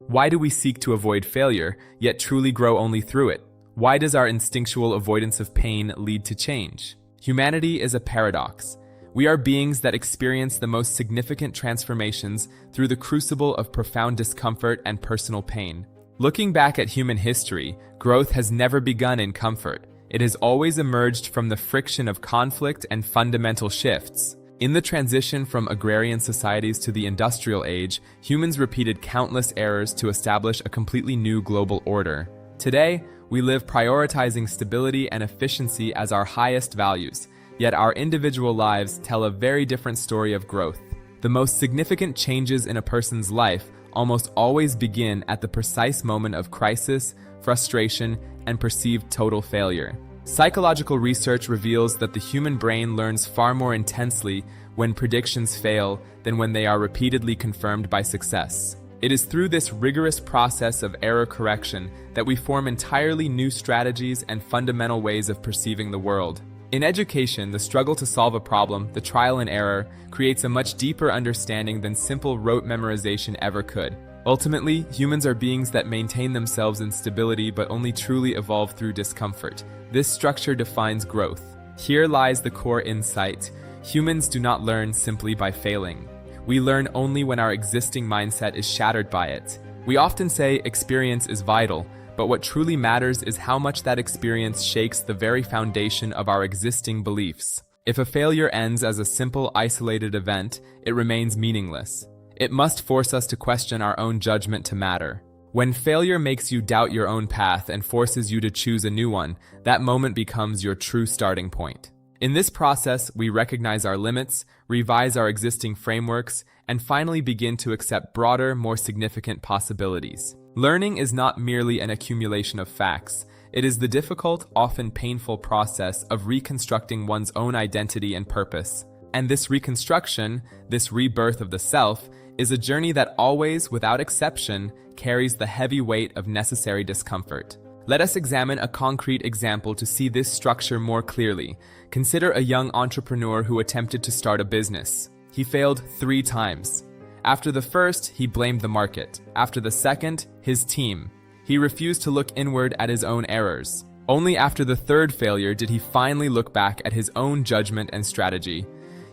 Why do we seek to avoid failure, yet truly grow only through it? Why does our instinctual avoidance of pain lead to change? Humanity is a paradox. We are beings that experience the most significant transformations through the crucible of profound discomfort and personal pain. Looking back at human history, growth has never begun in comfort. It has always emerged from the friction of conflict and fundamental shifts. In the transition from agrarian societies to the industrial age, humans repeated countless errors to establish a completely new global order. Today, we live prioritizing stability and efficiency as our highest values, yet our individual lives tell a very different story of growth. The most significant changes in a person's life almost always begin at the precise moment of crisis, frustration, and perceived total failure. Psychological research reveals that the human brain learns far more intensely when predictions fail than when they are repeatedly confirmed by success. It is through this rigorous process of error correction that we form entirely new strategies and fundamental ways of perceiving the world. In education, the struggle to solve a problem, the trial and error, creates a much deeper understanding than simple rote memorization ever could. Ultimately, humans are beings that maintain themselves in stability but only truly evolve through discomfort. This structure defines growth. Here lies the core insight. Humans do not learn simply by failing. We learn only when our existing mindset is shattered by it. We often say experience is vital, but what truly matters is how much that experience shakes the very foundation of our existing beliefs. If a failure ends as a simple, isolated event, it remains meaningless. It must force us to question our own judgment to matter. When failure makes you doubt your own path and forces you to choose a new one, that moment becomes your true starting point. In this process, we recognize our limits, revise our existing frameworks, and finally begin to accept broader, more significant possibilities. Learning is not merely an accumulation of facts. It is the difficult, often painful process of reconstructing one's own identity and purpose. And this reconstruction, this rebirth of the self, is a journey that always, without exception, carries the heavy weight of necessary discomfort. Let us examine a concrete example to see this structure more clearly. Consider a young entrepreneur who attempted to start a business. He failed 3 times. After the first, he blamed the market. After the second, his team. He refused to look inward at his own errors. Only after the third failure did he finally look back at his own judgment and strategy.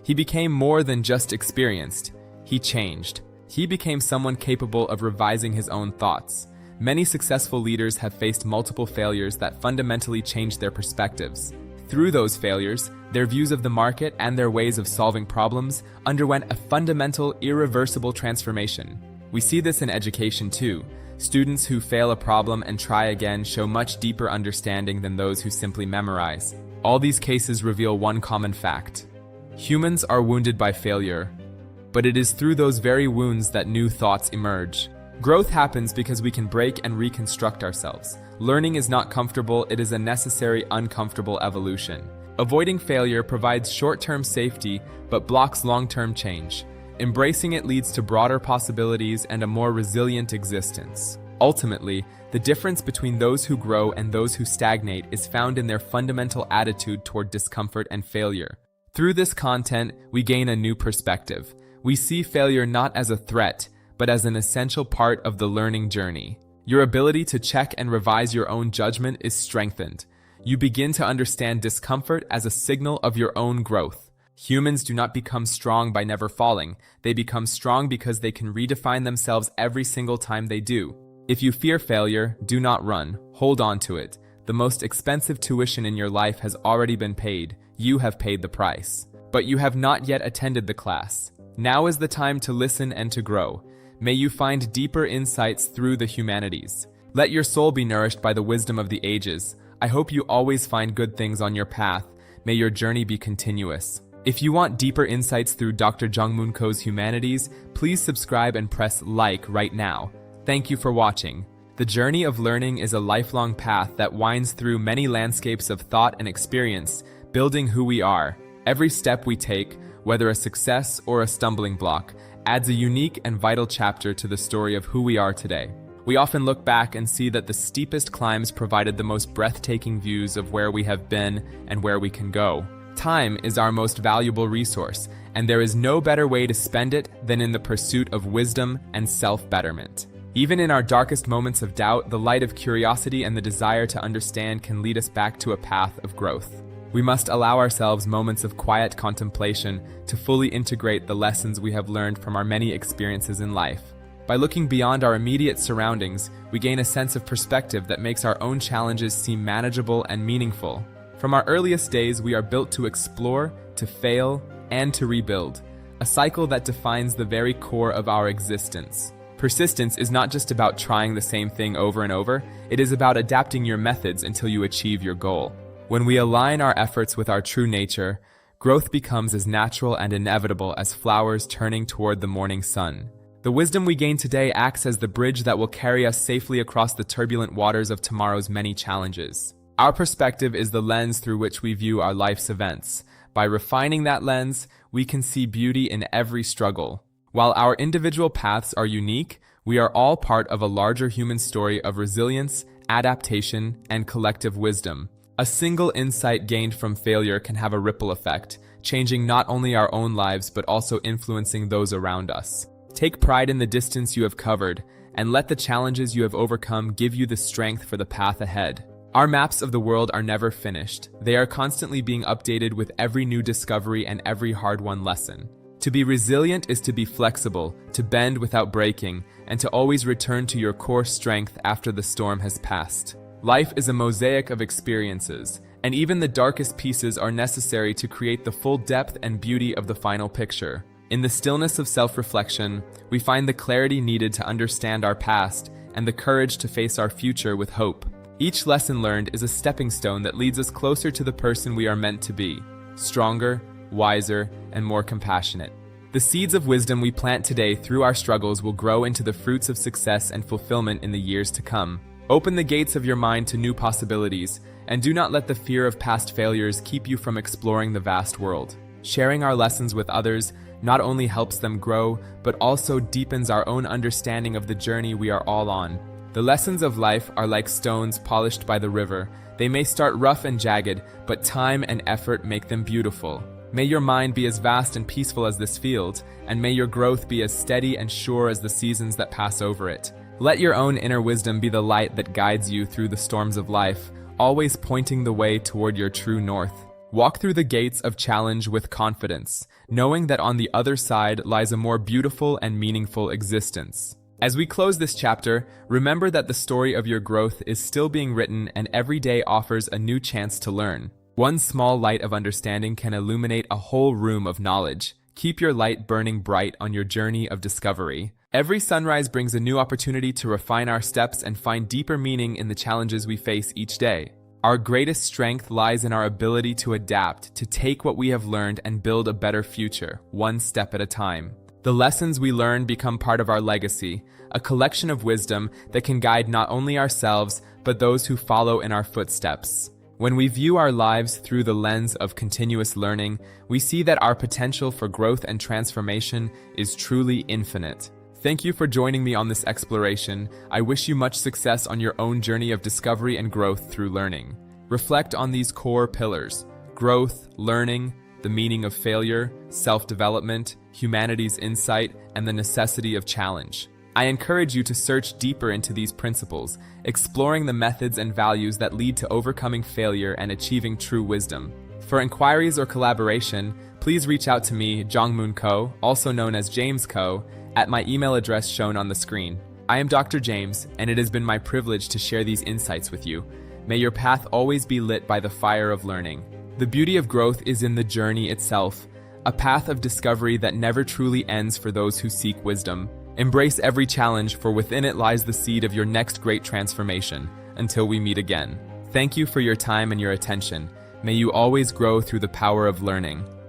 He became more than just experienced. He changed. He became someone capable of revising his own thoughts. Many successful leaders have faced multiple failures that fundamentally changed their perspectives. Through those failures, their views of the market and their ways of solving problems underwent a fundamental, irreversible transformation. We see this in education too. Students who fail a problem and try again show much deeper understanding than those who simply memorize. All these cases reveal one common fact. Humans are wounded by failure, but it is through those very wounds that new thoughts emerge. Growth happens because we can break and reconstruct ourselves. Learning is not comfortable, it is a necessary, uncomfortable evolution. Avoiding failure provides short-term safety, but blocks long-term change. Embracing it leads to broader possibilities and a more resilient existence. Ultimately, the difference between those who grow and those who stagnate is found in their fundamental attitude toward discomfort and failure. Through this content, we gain a new perspective. We see failure not as a threat, but as an essential part of the learning journey. Your ability to check and revise your own judgment is strengthened. You begin to understand discomfort as a signal of your own growth. Humans do not become strong by never falling. They become strong because they can redefine themselves every single time they do. If you fear failure, do not run. Hold on to it. The most expensive tuition in your life has already been paid. You have paid the price. But you have not yet attended the class. Now is the time to listen and to grow. May you find deeper insights through the humanities. Let your soul be nourished by the wisdom of the ages. I hope you always find good things on your path. May your journey be continuous. If you want deeper insights through Dr. Jongmoon Ko's humanities, please subscribe and press like right now. Thank you for watching. The journey of learning is a lifelong path that winds through many landscapes of thought and experience, building who we are. Every step we take, whether a success or a stumbling block, adds a unique and vital chapter to the story of who we are today. We often look back and see that the steepest climbs provided the most breathtaking views of where we have been and where we can go. Time is our most valuable resource, and there is no better way to spend it than in the pursuit of wisdom and self-betterment. Even in our darkest moments of doubt, the light of curiosity and the desire to understand can lead us back to a path of growth. We must allow ourselves moments of quiet contemplation to fully integrate the lessons we have learned from our many experiences in life. By looking beyond our immediate surroundings, we gain a sense of perspective that makes our own challenges seem manageable and meaningful. From our earliest days, we are built to explore, to fail, and to rebuild, a cycle that defines the very core of our existence. Persistence is not just about trying the same thing over and over, it is about adapting your methods until you achieve your goal. When we align our efforts with our true nature, growth becomes as natural and inevitable as flowers turning toward the morning sun. The wisdom we gain today acts as the bridge that will carry us safely across the turbulent waters of tomorrow's many challenges. Our perspective is the lens through which we view our life's events. By refining that lens, we can see beauty in every struggle. While our individual paths are unique, we are all part of a larger human story of resilience, adaptation, and collective wisdom. A single insight gained from failure can have a ripple effect, changing not only our own lives but also influencing those around us. Take pride in the distance you have covered, and let the challenges you have overcome give you the strength for the path ahead. Our maps of the world are never finished. They are constantly being updated with every new discovery and every hard-won lesson. To be resilient is to be flexible, to bend without breaking, and to always return to your core strength after the storm has passed. Life is a mosaic of experiences, and even the darkest pieces are necessary to create the full depth and beauty of the final picture. In the stillness of self-reflection, we find the clarity needed to understand our past and the courage to face our future with hope. Each lesson learned is a stepping stone that leads us closer to the person we are meant to be, stronger, wiser, and more compassionate. The seeds of wisdom we plant today through our struggles will grow into the fruits of success and fulfillment in the years to come. Open the gates of your mind to new possibilities, and do not let the fear of past failures keep you from exploring the vast world. Sharing our lessons with others not only helps them grow, but also deepens our own understanding of the journey we are all on. The lessons of life are like stones polished by the river. They may start rough and jagged, but time and effort make them beautiful. May your mind be as vast and peaceful as this field, and may your growth be as steady and sure as the seasons that pass over it. Let your own inner wisdom be the light that guides you through the storms of life, always pointing the way toward your true north. Walk through the gates of challenge with confidence, knowing that on the other side lies a more beautiful and meaningful existence. As we close this chapter, remember that the story of your growth is still being written and every day offers a new chance to learn. One small light of understanding can illuminate a whole room of knowledge. Keep your light burning bright on your journey of discovery. Every sunrise brings a new opportunity to refine our steps and find deeper meaning in the challenges we face each day. Our greatest strength lies in our ability to adapt, to take what we have learned and build a better future, one step at a time. The lessons we learn become part of our legacy, a collection of wisdom that can guide not only ourselves, but those who follow in our footsteps. When we view our lives through the lens of continuous learning, we see that our potential for growth and transformation is truly infinite. Thank you for joining me on this exploration. I wish you much success on your own journey of discovery and growth through learning. Reflect on these core pillars: growth, learning, the meaning of failure, self-development, humanity's insight, and the necessity of challenge. I encourage you to search deeper into these principles, exploring the methods and values that lead to overcoming failure and achieving true wisdom. For inquiries or collaboration, please reach out to me, Jongmoon Ko, also known as James Ko, at my email address shown on the screen. I am Dr. James, and it has been my privilege to share these insights with you. May your path always be lit by the fire of learning. The beauty of growth is in the journey itself, a path of discovery that never truly ends for those who seek wisdom. Embrace every challenge, for within it lies the seed of your next great transformation. Until we meet again. Thank you for your time and your attention. May you always grow through the power of learning.